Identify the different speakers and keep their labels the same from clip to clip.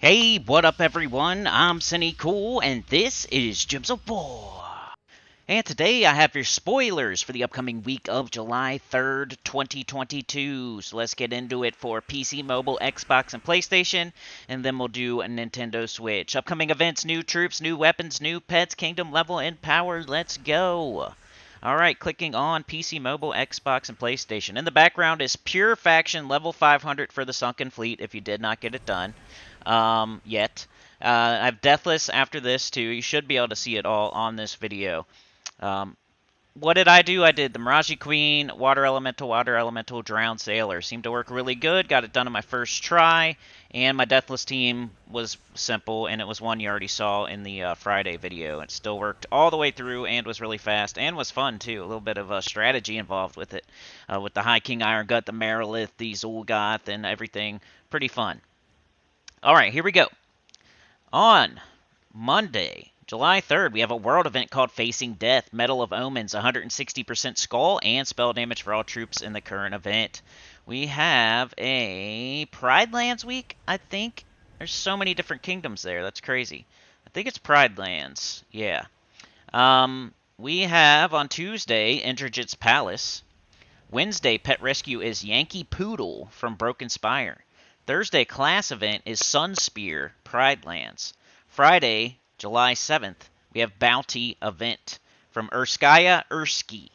Speaker 1: Hey, what up everyone? I'm Sinnycool, and this is Gems of War. And today I have your spoilers for the upcoming week of July 3rd, 2022. So let's get into it for PC, mobile, Xbox, and PlayStation, and then we'll do a Nintendo Switch. Upcoming events, new troops, new weapons, new pets, kingdom level, and power. Let's go. Alright, clicking on PC, mobile, Xbox, and PlayStation. In the background is Pure Faction level 500 for the Sunken Fleet if you did not get it done yet. I have Deathless after this too. You should be able to see it all on this video. What did I do? I did the Miraji Queen, Water Elemental, Drowned Sailor. Seemed to work really good. Got it done on my first try. And my Deathless team was simple, and it was one you already saw in the Friday video. It still worked all the way through and was really fast and was fun, too. A little bit of strategy involved with it. With the High King Iron Gut, the Marilith, the Zul'Goth, and everything. Pretty fun. Alright, here we go. On Monday, July 3rd, we have a world event called Facing Death, Medal of Omens, 160% skull and spell damage for all troops in the current event. We have a Pride Lands week, I think. There's so many different kingdoms there. That's crazy. I think it's Pride Lands. Yeah. We have on Tuesday, Indrajit's Palace. Wednesday, pet rescue is Yankee Poodle from Broken Spire. Thursday class event is Sun Spear, Pride Lands. Friday, July 7th, we have Bounty event from Urskaya, Urski.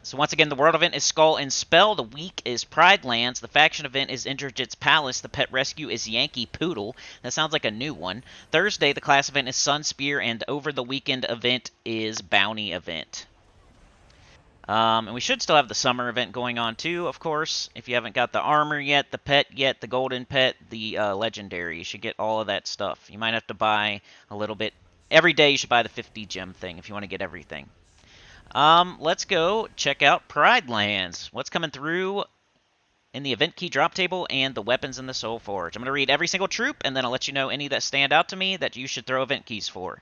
Speaker 1: So once again, the world event is Skull and Spell. The week is Pride Lands. The faction event is Indrajit's Palace. The pet rescue is Yankee Poodle. That sounds like a new one. Thursday, the class event is Sun Spear, and over the weekend event is Bounty event. And we should still have the summer event going on too, of course. If you haven't got the armor yet, the pet yet, the golden pet, the legendary, you should get all of that stuff. You might have to buy a little bit. Every day you should buy the 50 gem thing if you want to get everything. Let's go check out Pride Lands. What's coming through in the event key drop table and the weapons in the soulforge. I'm going to read every single troop, and then I'll let you know any that stand out to me that you should throw event keys for.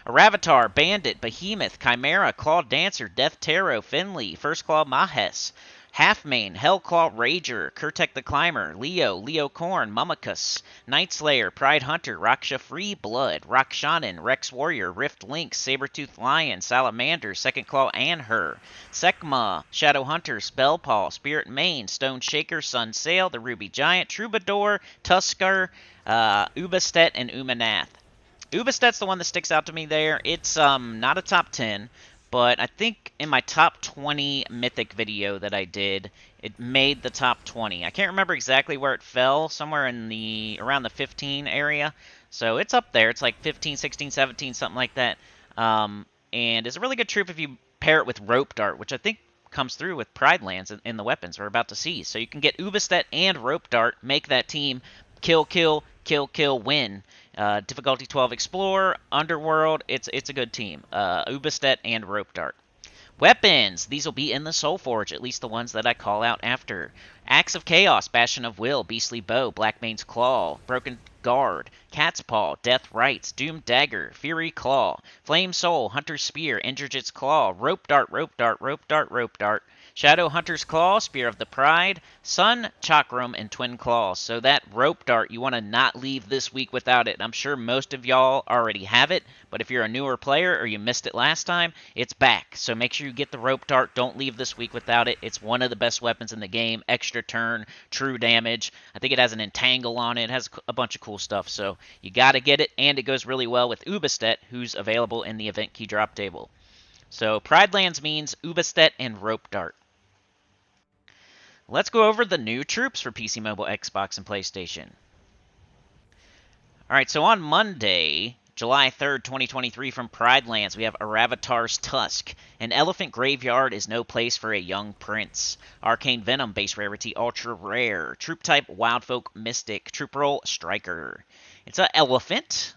Speaker 1: Ravatar, Bandit, Behemoth, Chimera, Claw Dancer, Death Tarot, Finley, First Claw Mahes, Halfmane, Hellclaw Rager, Kurtek the Climber, Leo Korn, Mummikus, Nightslayer, Pride Hunter, Raksha Free Blood, Rakshanan, Rex Warrior, Rift Lynx, Sabertooth Lion, Salamander, Second Claw Anhur, Sekma, Shadow Hunter, Spellpaw, Spirit Mane, Stone Shaker, Sun Sail, the Ruby Giant, Troubadour, Tusker, Ubastet, and Umanath. Ubastet's the one that sticks out to me there. It's not a top 10, but I think in my top 20 Mythic video that I did, it made the top 20. I can't remember exactly where it fell, somewhere in around the 15 area. So it's up there. It's like 15, 16, 17, something like that. And it's a really good troop if you pair it with Rope Dart, which I think comes through with Pride Lands in the weapons we're about to see. So you can get Ubastet and Rope Dart, make that team kill, win. Difficulty 12 Explorer, Underworld, it's a good team. Ubastet and Rope Dart. Weapons, these will be in the Soulforge, at least the ones that I call out after. Axe of Chaos, Bastion of Will, Beastly Bow, Blackmane's Claw, Broken Guard, Cat's Paw, Death Rites, Doom Dagger, Fury Claw, Flame Soul, Hunter's Spear, Indrajit's Claw, Rope Dart, Shadow Hunter's Claw, Spear of the Pride, Sun, Chakram, and Twin Claws. So that Rope Dart, you want to not leave this week without it. I'm sure most of y'all already have it, but if you're a newer player or you missed it last time, it's back. So make sure you get the Rope Dart. Don't leave this week without it. It's one of the best weapons in the game. Extra turn, true damage. I think it has an entangle on it. It has a bunch of cool stuff. So you got to get it, and it goes really well with Ubastet, who's available in the event key drop table. So Pride Lands means Ubastet and Rope Dart. Let's go over the new troops for PC, mobile, Xbox, and PlayStation. Alright, so on Monday, July 3rd, 2023, from Pride Lands, we have Ravatar's Tusk. An elephant graveyard is no place for a young prince. Arcane Venom, base rarity, ultra rare. Troop type, Wildfolk Mystic. Troop role, Striker. It's an elephant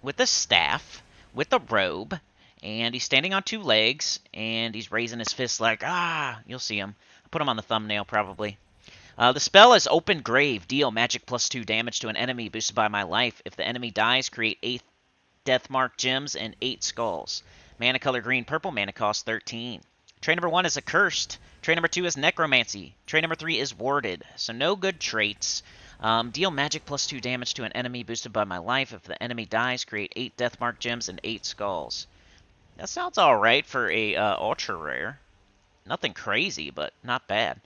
Speaker 1: with a staff, with a robe, and he's standing on two legs, and he's raising his fist like, you'll see him. Put him on the thumbnail, probably. The spell is Open Grave. Deal magic +2 damage to an enemy boosted by my life. If the enemy dies, create 8 Deathmark gems and 8 skulls. Mana color green, purple. Mana cost 13. Trait number 1 is Accursed. Trait number 2 is Necromancy. Trait number 3 is Warded. So no good traits. Deal magic +2 damage to an enemy boosted by my life. If the enemy dies, create 8 deathmark gems and 8 skulls. That sounds alright for a ultra rare. Nothing crazy, but not bad.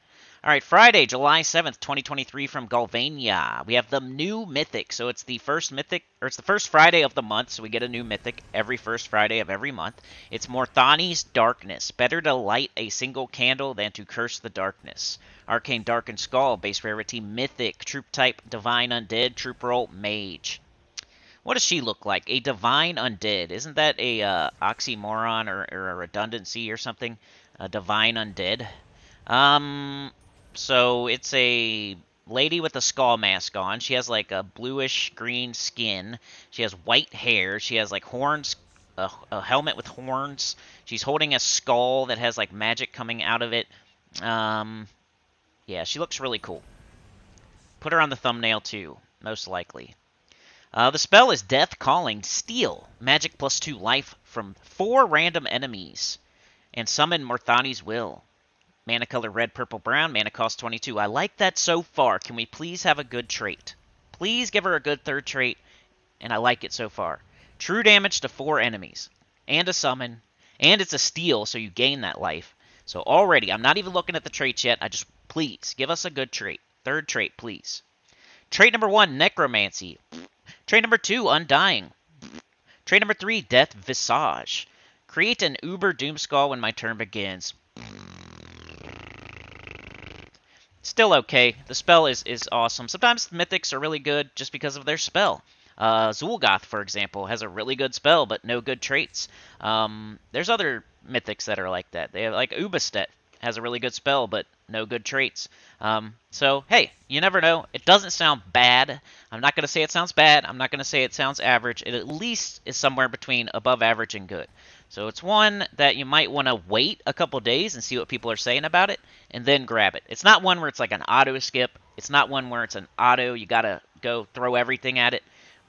Speaker 1: Alright, Friday, July 7th, 2023 from Galvania. We have the new Mythic. So it's the first Mythic, or it's the first Friday of the month, so we get a new Mythic every first Friday of every month. It's Morthani's Darkness. Better to light a single candle than to curse the darkness. Arcane Darkened Skull, base rarity Mythic. Troop type Divine Undead, troop role Mage. What does she look like? A Divine Undead. Isn't that a oxymoron or a redundancy or something? A Divine Undead. So it's a lady with a skull mask on. She has like a bluish green skin. She has white hair. She has like horns, a helmet with horns. She's holding a skull that has like magic coming out of it. Yeah, she looks really cool. Put her on the thumbnail too, most likely. The spell is Death Calling Steal. Magic +2 life from 4 random enemies. And summon Morthani's Will. Mana color red, purple, brown. Mana cost 22. I like that so far. Can we please have a good trait? Please give her a good third trait. And I like it so far. True damage to 4 enemies. And a summon. And it's a steal, so you gain that life. So already, I'm not even looking at the traits yet. Please, give us a good trait. Third trait, please. Trait number 1, Necromancy. Trait number 2, Undying. Trait number 3, Death Visage. Create an Uber Doomskull when my turn begins. Still okay. The spell is awesome. Sometimes mythics are really good just because of their spell. Zul'Goth, for example, has a really good spell, but no good traits. There's other mythics that are like that. They have, like Ubastet has a really good spell, but no good traits. So, hey, you never know. It doesn't sound bad. I'm not going to say it sounds bad. I'm not going to say it sounds average. It at least is somewhere between above average and good. So it's one that you might want to wait a couple days and see what people are saying about it, and then grab it. It's not one where it's like an auto skip. It's not one where it's an auto, you got to go throw everything at it.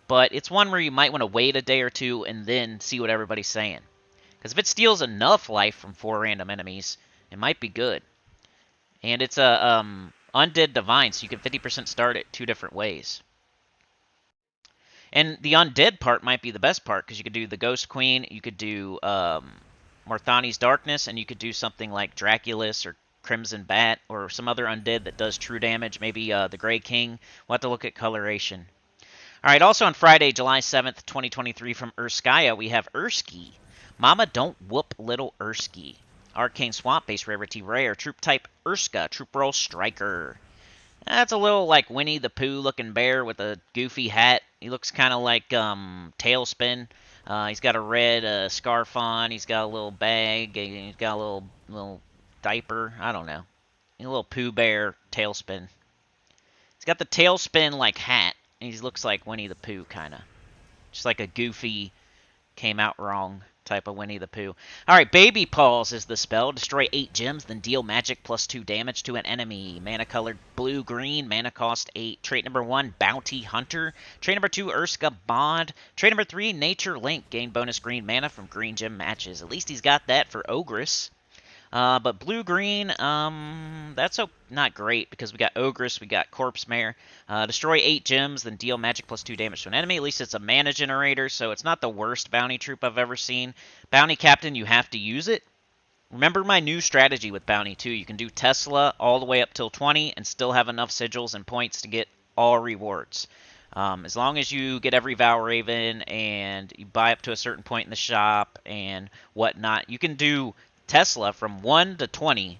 Speaker 1: But it's one where you might want to wait a day or two and then see what everybody's saying. Because if it steals enough life from 4 random enemies, it might be good. And it's a Undead Divine, so you can 50% start it 2 different ways. And the undead part might be the best part, because you could do the Ghost Queen, you could do Morthani's Darkness, and you could do something like Draculus or Crimson Bat, or some other undead that does true damage, maybe the Grey King. We'll have to look at coloration. Alright, also on Friday, July 7th, 2023, from Urskaya, we have Ursky. Mama, don't whoop little Ursky. Arcane Swamp, base rarity rare. Troop type Urska, troop role Striker. That's a little like Winnie the Pooh looking bear with a goofy hat. He looks kind of like Tailspin. He's got a red scarf on. He's got a little bag. He's got a little diaper. I don't know. A little Pooh Bear Tailspin. He's got the Tailspin like hat. And he looks like Winnie the Pooh kind of. Just like a goofy, came out wrong type of Winnie the Pooh. Alright, Baby Paws is the spell. Destroy 8 gems, then deal magic +2 damage to an enemy. Mana colored blue-green, mana cost 8. Trait number 1, Bounty Hunter. Trait number 2, Urska Bond. Trait number 3, Nature Link. Gain bonus green mana from green gem matches. At least he's got that for Ogress. But blue-green, that's not great, because we got Ogress, we got Corpse Mare. Destroy 8 gems, then deal magic +2 damage to an enemy. At least it's a mana generator, so it's not the worst bounty troop I've ever seen. Bounty Captain, you have to use it. Remember my new strategy with bounty, too. You can do Tesla all the way up till 20 and still have enough sigils and points to get all rewards. As long as you get every Vow Raven and you buy up to a certain point in the shop and whatnot, you can do Tesla from 1 to 20,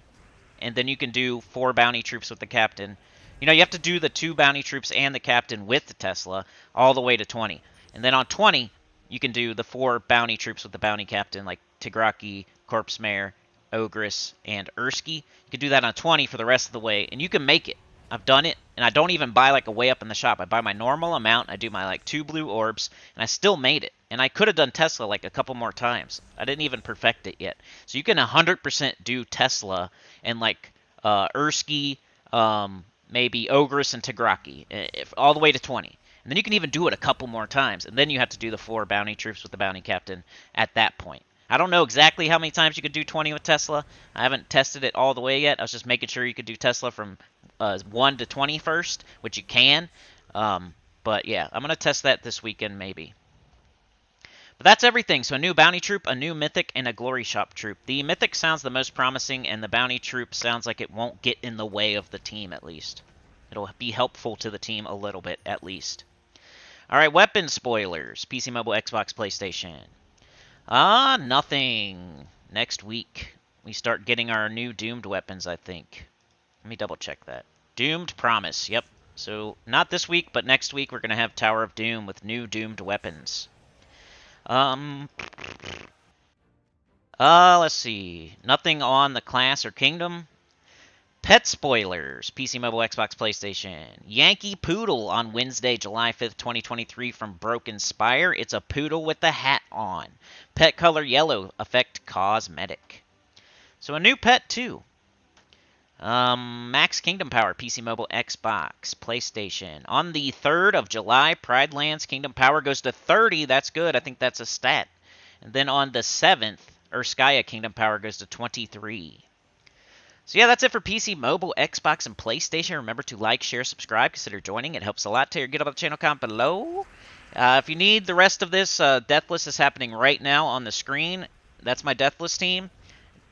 Speaker 1: and then you can do 4 bounty troops with the captain. You know, you have to do the 2 bounty troops and the captain with the Tesla all the way to 20. And then on 20, you can do the 4 bounty troops with the bounty captain, like Tigraki, Corpse Mare, Ogress, and Ursky. You can do that on 20 for the rest of the way, and you can make it. I've done it, and I don't even buy like a way up in the shop. I buy my normal amount, I do my like 2 blue orbs, and I still made it. And I could have done Tesla like a couple more times. I didn't even perfect it yet. So you can 100% do Tesla and like Ursky, maybe Ogress and Tigraki, all the way to 20. And then you can even do it a couple more times. And then you have to do the 4 bounty troops with the bounty captain at that point. I don't know exactly how many times you could do 20 with Tesla. I haven't tested it all the way yet. I was just making sure you could do Tesla from 1 to 20 first, which you can. But yeah, I'm going to test that this weekend maybe. But that's everything. So a new bounty troop, a new mythic, and a glory shop troop. The mythic sounds the most promising, and the bounty troop sounds like it won't get in the way of the team at least. It'll be helpful to the team a little bit at least. All right, weapon spoilers. PC, mobile, Xbox, PlayStation. Nothing. Next week, we start getting our new Doomed weapons, I think. Let me double check that. Doomed Promise, yep. So, not this week, but next week we're going to have Tower of Doom with new Doomed weapons. Let's see. Nothing on the class or kingdom. Pet spoilers. PC, mobile, Xbox, PlayStation. Yankee Poodle on Wednesday, July 5th, 2023 from Broken Spire. It's a poodle with a hat on. Pet color yellow. Effect cosmetic. So a new pet too. Max Kingdom Power. PC, mobile, Xbox, PlayStation. On the 3rd of July, Pride Lands Kingdom Power goes to 30. That's good. I think that's a stat. And then on the 7th, Urskaya Kingdom Power goes to 23. So yeah, that's it for PC, mobile, Xbox, and PlayStation. Remember to like, share, subscribe, consider joining. It helps a lot. Get up on the channel, comment below. If you need the rest of this, Deathless is happening right now on the screen. That's my Deathless team.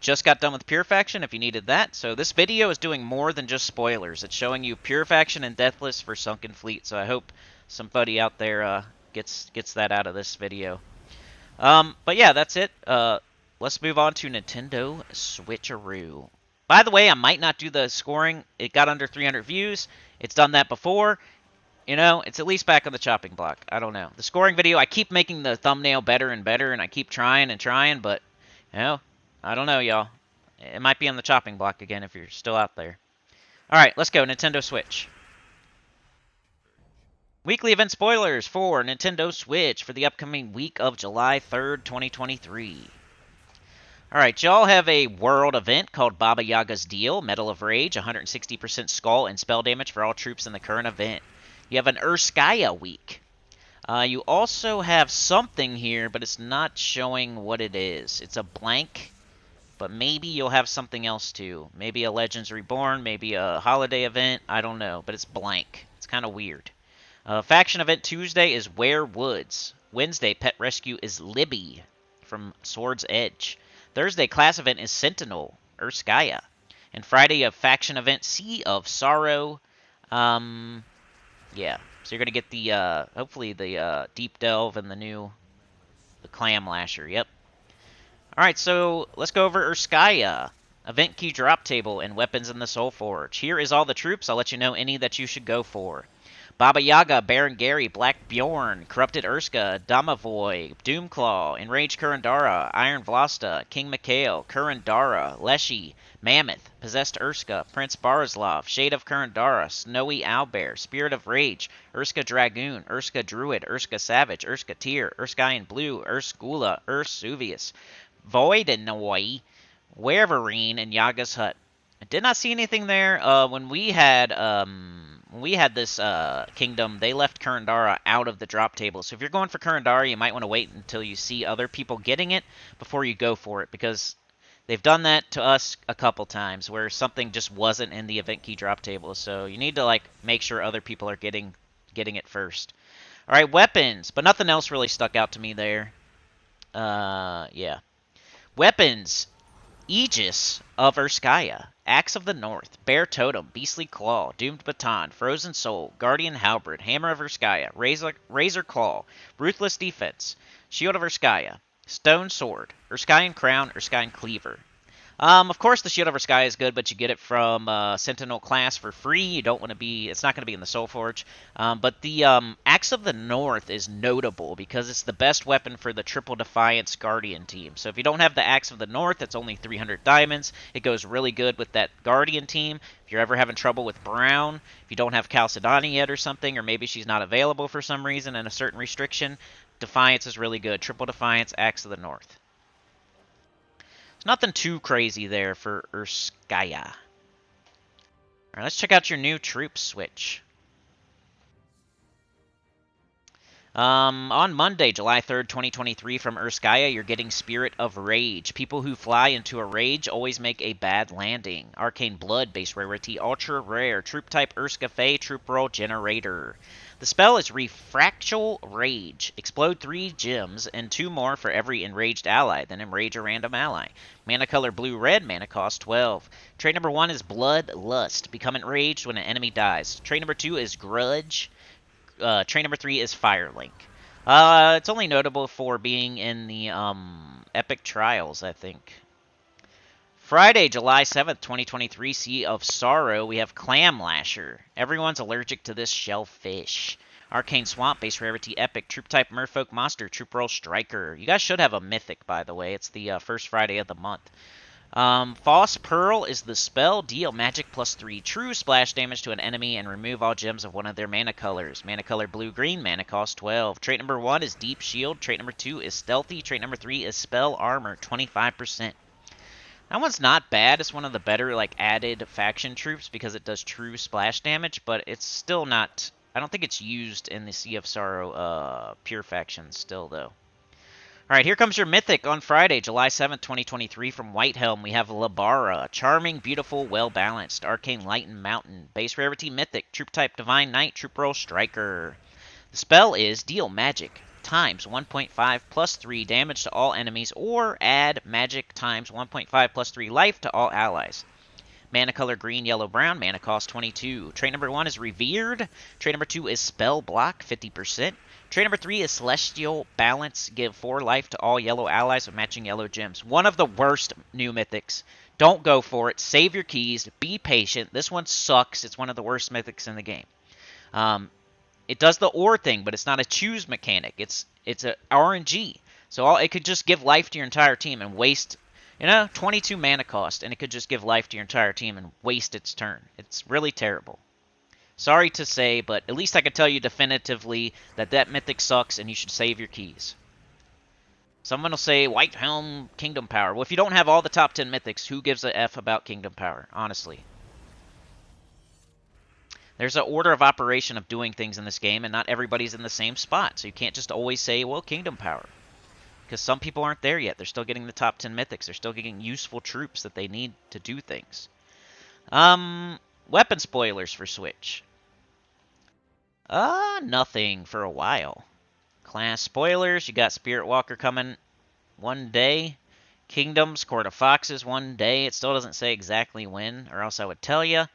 Speaker 1: Just got done with Pure Faction if you needed that. So this video is doing more than just spoilers. It's showing you Pure Faction and Deathless for Sunken Fleet. So I hope somebody out there gets that out of this video. But yeah, that's it. Let's move on to Nintendo Switcheroo. By the way, I might not do the scoring. It got under 300 views. It's done that before. You know, it's at least back on the chopping block. I don't know. The scoring video, I keep making the thumbnail better and better, and I keep trying and trying, but, you know, I don't know, y'all. It might be on the chopping block again if you're still out there. Alright, let's go. Nintendo Switch. Weekly event spoilers for Nintendo Switch for the upcoming week of July 3rd, 2023. Alright, y'all have a world event called Baba Yaga's Deal, Metal of Rage, 160% skull and spell damage for all troops in the current event. You have an Urskaya week. You also have something here, but it's not showing what it is. It's a blank, but maybe you'll have something else too. Maybe a Legends Reborn, maybe a holiday event, I don't know, but it's blank. It's kind of weird. Faction event Tuesday is Ware Woods. Wednesday, pet rescue is Libby from Sword's Edge. Thursday, class event is Sentinel, Urskaya. And Friday, you have faction event Sea of Sorrow. Yeah. So you're going to get the, hopefully the Deep Delve and the Clam Lasher. Yep. Alright, so let's go over Urskaya. Event key drop table and weapons in the soulforge. Here is all the troops. I'll let you know any that you should go for. Baba Yaga, Baron Gary, Black Bjorn, Corrupted Urska, Damavoy, Doomclaw, Enraged Kurandara, Iron Vlasta, King Mikhail, Kurandara, Leshy, Mammoth, Possessed Urska, Prince Barislav, Shade of Kurandara, Snowy Owlbear, Spirit of Rage, Urska Dragoon, Urska Druid, Urska Savage, Urska Tyr, Urskine Blue, Urskula, Ursuvius, Voidenoy, Werverine, and Yaga's Hut. I did not see anything there. When we had this kingdom, they left Kurandara out of the drop table. So if you're going for Kurandara, you might want to wait until you see other people getting it before you go for it, because they've done that to us a couple times where something just wasn't in the event key drop table. So you need to make sure other people are getting it first. All right, weapons, but nothing else really stuck out to me there. Yeah. Weapons. Aegis of Urskaya, Axe of the North, Bear Totem, Beastly Claw, Doomed Baton, Frozen Soul, Guardian Halberd, Hammer of Urskaya, Razor Claw, Ruthless Defense, Shield of Urskaya, Stone Sword, Urskayan Crown, Urskayan Cleaver. Of course, the Shield of Urskaya is good, but you get it from Sentinel class for free. You don't want to be, it's not going to be in the soulforge. But the Axe of the North is notable because it's the best weapon for the Triple Defiance Guardian team. So if you don't have the Axe of the North, it's only 300 diamonds. It goes really good with that Guardian team. If you're ever having trouble with Brown, if you don't have Chalcedony yet or something, or maybe she's not available for some reason and a certain restriction, Defiance is really good. Triple Defiance, Axe of the North. Nothing too crazy there for Urskaya. Alright, let's check out your new troop switch. On Monday, July 3rd, 2023, from Urskaya, you're getting Spirit of Rage. People who fly into a rage always make a bad landing. Arcane Blood, base rarity, ultra rare. Troop type Urska Fae, troop roll generator. The spell is Refractual Rage. Explode 3 gems and 2 more for every enraged ally, then enrage a random ally. Mana color blue-red, mana cost 12. Trait number 1 is Bloodlust. Become enraged when an enemy dies. Trait number 2 is Grudge. Trait number 3 is Firelink. It's only notable for being in the Epic Trials, I think. Friday, July 7th, 2023, Sea of Sorrow, we have Clam Lasher. Everyone's allergic to this shellfish. Arcane Swamp, base rarity epic, troop type merfolk monster, troop roll striker. You guys should have a mythic, by the way. It's the first Friday of the month. False Pearl is the spell. Deal magic plus 3 true splash damage to an enemy and remove all gems of one of their mana colors. Mana color blue-green, mana cost 12. Trait number 1 is Deep Shield. Trait number 2 is Stealthy. Trait number 3 is Spell Armor, 25%. That one's not bad. It's one of the better like added faction troops because it does true splash damage, but it's still not... I don't think it's used in the Sea of Sorrow pure faction still, though. Alright, here comes your Mythic on Friday, July 7th, 2023, from Whitehelm. We have Labara. Charming, beautiful, well-balanced. Arcane Light and Mountain. Base rarity Mythic. Troop type Divine Knight. Troop roll Striker. The spell is Deal Magic times 1.5 plus 3 damage to all enemies, or add Magic times 1.5 plus 3 life to all allies. Mana color green, yellow, brown. Mana cost 22. Trait number 1 is Revered. Trait number 2 is Spell Block, 50%. Trait number 3 is Celestial Balance. Give 4 life to all yellow allies with matching yellow gems. One of the worst new mythics. Don't go for it. Save your keys. Be patient. This one sucks. It's one of the worst mythics in the game. It does the ore thing, but it's not a choose mechanic. It's a RNG. So it could just give life to your entire team and waste, 22 mana cost, and it could just give life to your entire team and waste its turn. It's really terrible. Sorry to say, but at least I can tell you definitively that mythic sucks and you should save your keys. Someone will say, Whitehelm Kingdom Power. Well, if you don't have all the top 10 mythics, who gives a F about Kingdom Power, honestly? There's an order of operation of doing things in this game, and not everybody's in the same spot. So you can't just always say, well, Kingdom Power. Because some people aren't there yet. They're still getting the top 10 mythics. They're still getting useful troops that they need to do things. Weapon spoilers for Switch. Nothing for a while. Class spoilers, you got Spirit Walker coming one day. Kingdoms, Court of Foxes one day. It still doesn't say exactly when, or else I would tell you.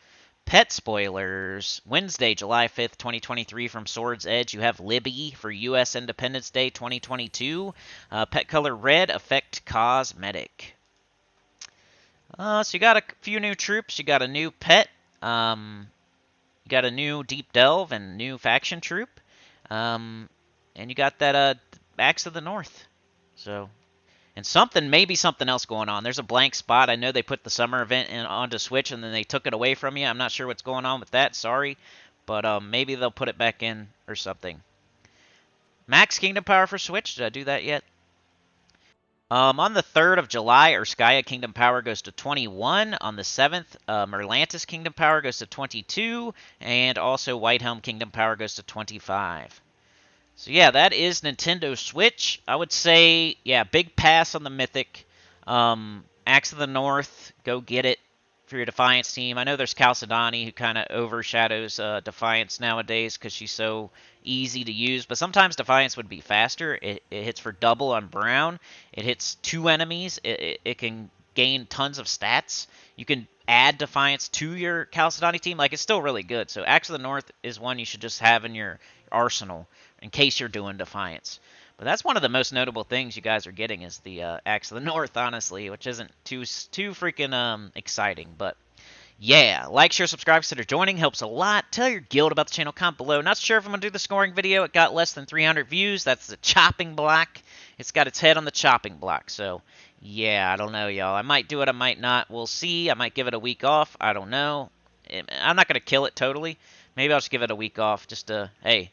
Speaker 1: Pet spoilers. Wednesday, July 5th, 2023, from Sword's Edge, you have Libby for U.S. Independence Day 2022. Pet color red, effect cosmetic. So you got a few new troops. You got a new pet. You got a new Deep Delve and new faction troop. And you got that Axe of the North. So, and maybe something else going on. There's a blank spot. I know they put the summer event onto Switch and then they took it away from you. I'm not sure what's going on with that. Sorry. But maybe they'll put it back in or something. Max Kingdom Power for Switch. Did I do that yet? On the 3rd of July, Urskaya Kingdom Power goes to 21. On the 7th, Merlantis Kingdom Power goes to 22. And also Whitehelm Kingdom Power goes to 25. So yeah, that is Nintendo Switch. I would say, yeah, big pass on the Mythic. Axe of the North, go get it for your Defiance team. I know there's Chalcedony who kind of overshadows Defiance nowadays because she's so easy to use, but sometimes Defiance would be faster. It hits for double on Brown. It hits 2 enemies. It can gain tons of stats. You can add Defiance to your Chalcedony team. Like, it's still really good. So Axe of the North is one you should just have in your arsenal in case you're doing Defiance. But that's one of the most notable things you guys are getting is the Axe of the North, honestly, which isn't too freaking exciting. But yeah, like, share, subscribe, consider joining. Helps a lot. Tell your guild about the channel. Comment below. Not sure if I'm going to do the scoring video. It got less than 300 views. That's the chopping block. It's got its head on the chopping block. So, yeah, I don't know, y'all. I might do it. I might not. We'll see. I might give it a week off. I don't know. I'm not going to kill it totally. Maybe I'll just give it a week off just to, hey,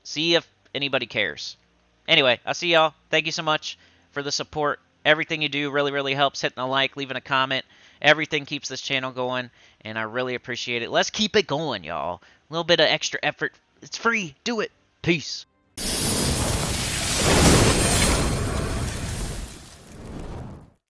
Speaker 1: see if anybody cares. Anyway, I'll see y'all. Thank you so much for the support. Everything you do really, really helps. Hitting a like, leaving a comment. Everything keeps this channel going, and I really appreciate it. Let's keep it going, y'all. A little bit of extra effort. It's free. Do it. Peace.